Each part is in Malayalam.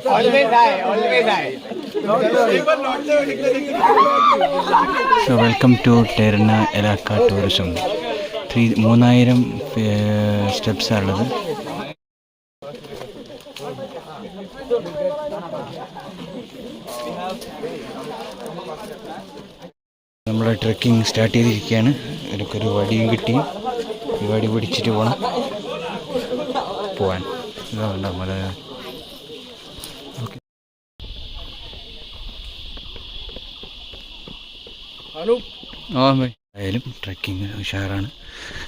So welcome to Terna Elaka Tourism. 3000 steps ആണുള്ളത്. നമ്മൾ ട്രെക്കിംഗ് സ്റ്റാർട്ട് ചെയ്തിരിക്കുകയാണ്. എനിക്കൊരു വടിയും കിട്ടി. ഈ വടി പിടിച്ചിട്ട് പോകണം പോവാൻ. ഇതാ മല. ഓക്കെ, ആയാലും ട്രെക്കിങ് ഉഷാറാണ്.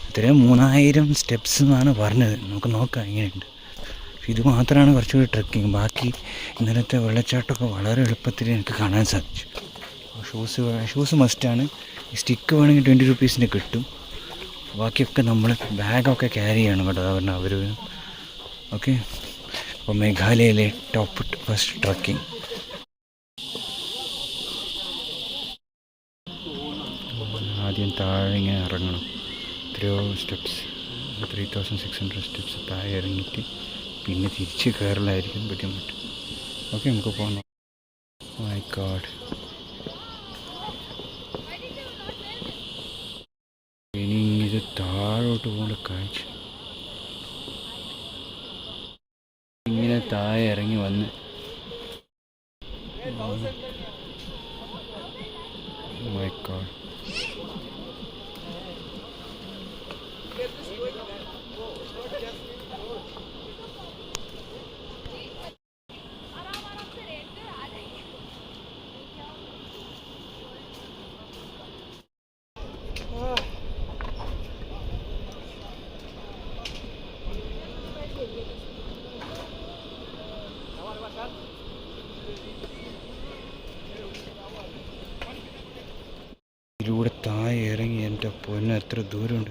ഇത്രയും 3000 സ്റ്റെപ്സ് എന്നാണ് പറഞ്ഞത്. നമുക്ക് നോക്കാം എങ്ങനെയുണ്ട്. ഇത് മാത്രമാണ് കുറച്ചുകൂടി ട്രെക്കിങ്. ബാക്കി ഇന്നലത്തെ വെള്ളച്ചാട്ടമൊക്കെ വളരെ എളുപ്പത്തിൽ എനിക്ക് കാണാൻ സാധിച്ചു. ഷൂസ് മസ്റ്റാണ്. സ്റ്റിക്ക് വേണമെങ്കിൽ 20 രൂപീസിന് കിട്ടും. ബാക്കിയൊക്കെ നമ്മൾ ബാഗൊക്കെ ക്യാരി ചെയ്യണം കേട്ടോ. പറഞ്ഞാൽ അവർ. ഓക്കെ, അപ്പോൾ മേഘാലയയിലെ ടോപ്പ് ഫസ്റ്റ് ട്രക്കിംഗ്. ആദ്യം താഴെ ഇങ്ങനെ ഇറങ്ങണം. എത്രയോ സ്റ്റെപ്സ്, 3600 സ്റ്റെപ്സ് താഴെ ഇറങ്ങിയിട്ട് പിന്നെ തിരിച്ച് കയറലായിരിക്കും ബുദ്ധിമുട്ട്. ഓക്കെ, നമുക്ക് പോകണം. മൈ ഗോഡ്, ഇനി ഇത് താഴോട്ട് പോകേണ്ട കാഴ്ച. ഇങ്ങനെ താഴെ ഇറങ്ങി വന്ന് മൈ ഗോഡ്. ഇതിലൂടെ താഴെ ഇറങ്ങി എൻ്റെ പൊന്ന് എത്ര ദൂരമുണ്ട്.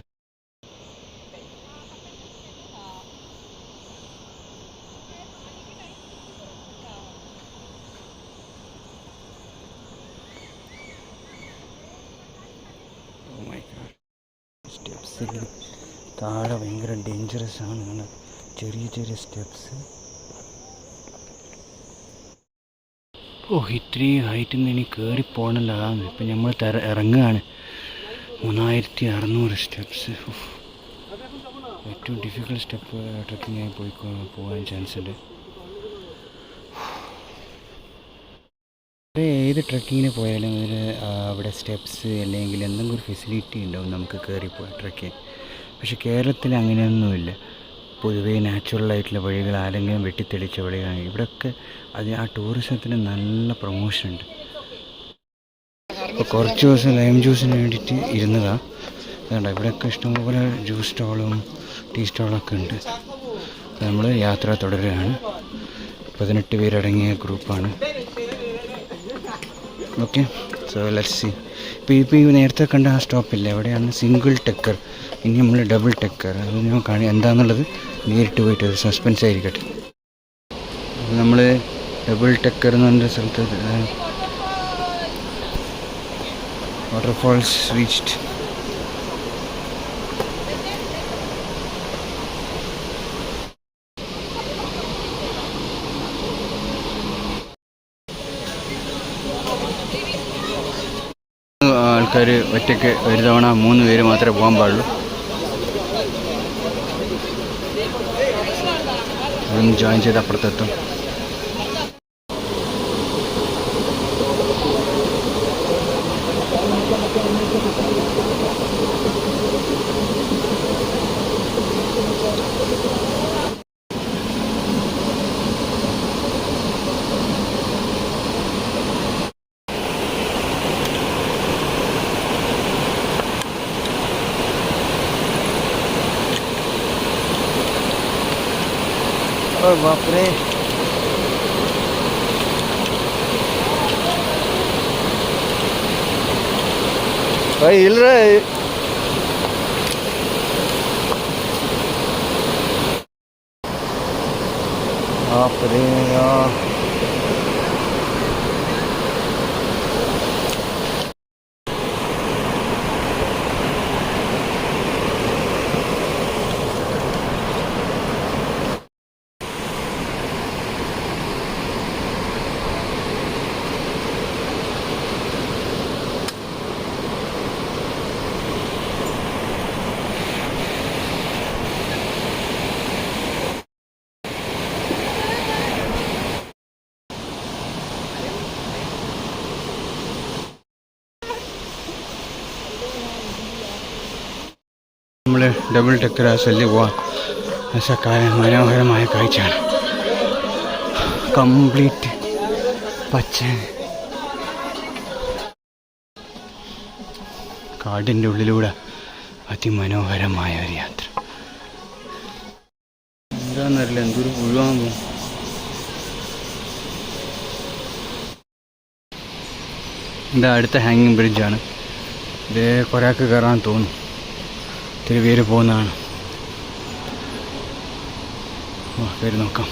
സ്റ്റെപ്സിൽ താഴെ ഭയങ്കര ഡേഞ്ചറസ് ആണ്. ചെറിയ ചെറിയ സ്റ്റെപ്സ്. ഇത്രയും ഹൈറ്റിൽ നിന്ന് ഇനി കയറി പോകണല്ലോ. ഇപ്പം നമ്മൾ ഇറങ്ങുകയാണ്. 3600 സ്റ്റെപ്സ്. ഏറ്റവും ഡിഫിക്കൽട്ട് സ്റ്റെപ്പ് ട്രക്കിങ്ങായി പോകാൻ ചാൻസ് ഉണ്ട്. ഏത് ട്രക്കിങ്ങിന് പോയാലും അവിടെ സ്റ്റെപ്സ് അല്ലെങ്കിൽ എന്തെങ്കിലും ഒരു ഫെസിലിറ്റി ഉണ്ടാവും നമുക്ക് കയറിപ്പോയി ട്രക്ക് ചെയ്യാൻ. പക്ഷെ കേരളത്തിൽ അങ്ങനെയൊന്നുമില്ല. പൊതുവേ നാച്ചുറലായിട്ടുള്ള വഴികൾ, ആരെങ്കിലും വെട്ടിത്തെളിച്ച വഴികളാണ് ഇവിടെയൊക്കെ. ആ ടൂറിസത്തിന് നല്ല പ്രൊമോഷൻ ഉണ്ട്. ഇപ്പോൾ കുറച്ച് ദിവസം ലൈം ജ്യൂസിന് വേണ്ടിയിട്ട് ഇരുന്നതാണ്. അതുകൊണ്ട് ഇവിടെയൊക്കെ ഇഷ്ടംപോലെ ജ്യൂസ് സ്റ്റോളും ടീ സ്റ്റോളൊക്കെ ഉണ്ട്. നമ്മൾ യാത്ര തുടരുകയാണ്. 18 പേരടങ്ങിയ ഗ്രൂപ്പാണ്. Okay, so let's see. ഇപ്പോൾ ഈ നേരത്തെ കണ്ട ആ സ്റ്റോപ്പില്ല, എവിടെയാണ് സിംഗിൾ ടെക്കർ. ഇനി നമ്മൾ ഡബിൾ ടെക്കർ. അത് ഞാൻ എന്താണെന്നുള്ളത് നേരിട്ട് പോയിട്ട് ഒരു സസ്പെൻസ് ആയിരിക്കട്ടെ. നമ്മൾ ഡബിൾ ടെക്കർ എന്ന് പറഞ്ഞ സ്ഥലത്ത് വാട്ടർഫാൾസ് റീച്ച്ഡ്. ആൾക്കാർ ഒറ്റയ്ക്ക് ഒരു തവണ 3 പേര് മാത്രമേ പോകാൻ പാടുള്ളൂ. അതൊന്ന് ജോയിൻ ചെയ്ത് അപ്പുറത്തെത്തും. बापरे, भाई हिल रहा है. बापरे यार, ഡബിൾ ഡെക്കർ ആസ്വദിച്ച് പോവാം. മനോഹരമായ കാഴ്ചയാണ്. കംപ്ലീറ്റ് പച്ച കാടിൻ്റെ ഉള്ളിലൂടെ അതിമനോഹരമായ ഒരു യാത്ര. എന്താണെന്നറിയില്ല, എന്തൊരു പുഴുവാകും. ഇത് അടുത്ത ഹാങ്ങിങ് ബ്രിഡ്ജാണ്. ഇത് കുറേയൊക്കെ കയറാൻ തോന്നും. ഒത്തിരി പേര് പോകുന്നതാണ്. പേര് നോക്കാം.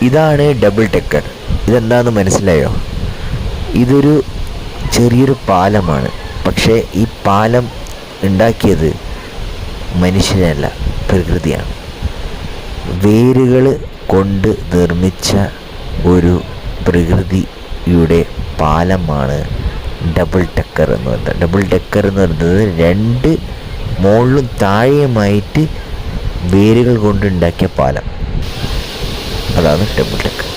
ഇതാണ് ഡബിൾ ഡെക്കർ. ഇതെന്താണെന്ന് മനസ്സിലായോ? ഇതൊരു ചെറിയൊരു പാലമാണ്. പക്ഷേ ഈ പാലം ഉണ്ടാക്കിയത് മനുഷ്യനല്ല, പ്രകൃതിയാണ്. വേരുകൾ കൊണ്ട് നിർമ്മിച്ച ഒരു പ്രകൃതിയുടെ പാലമാണ് ഡബിൾ ഡെക്കർ എന്ന് പറയുന്നത്. ഡബിൾ ഡെക്കർ എന്ന് പറയുന്നത് രണ്ട് മുകളിലും താഴെയുമായിട്ട് വേരുകൾ കൊണ്ടുണ്ടാക്കിയ പാലം. അതാണ് ഡബിൾ ഡെക്കർ.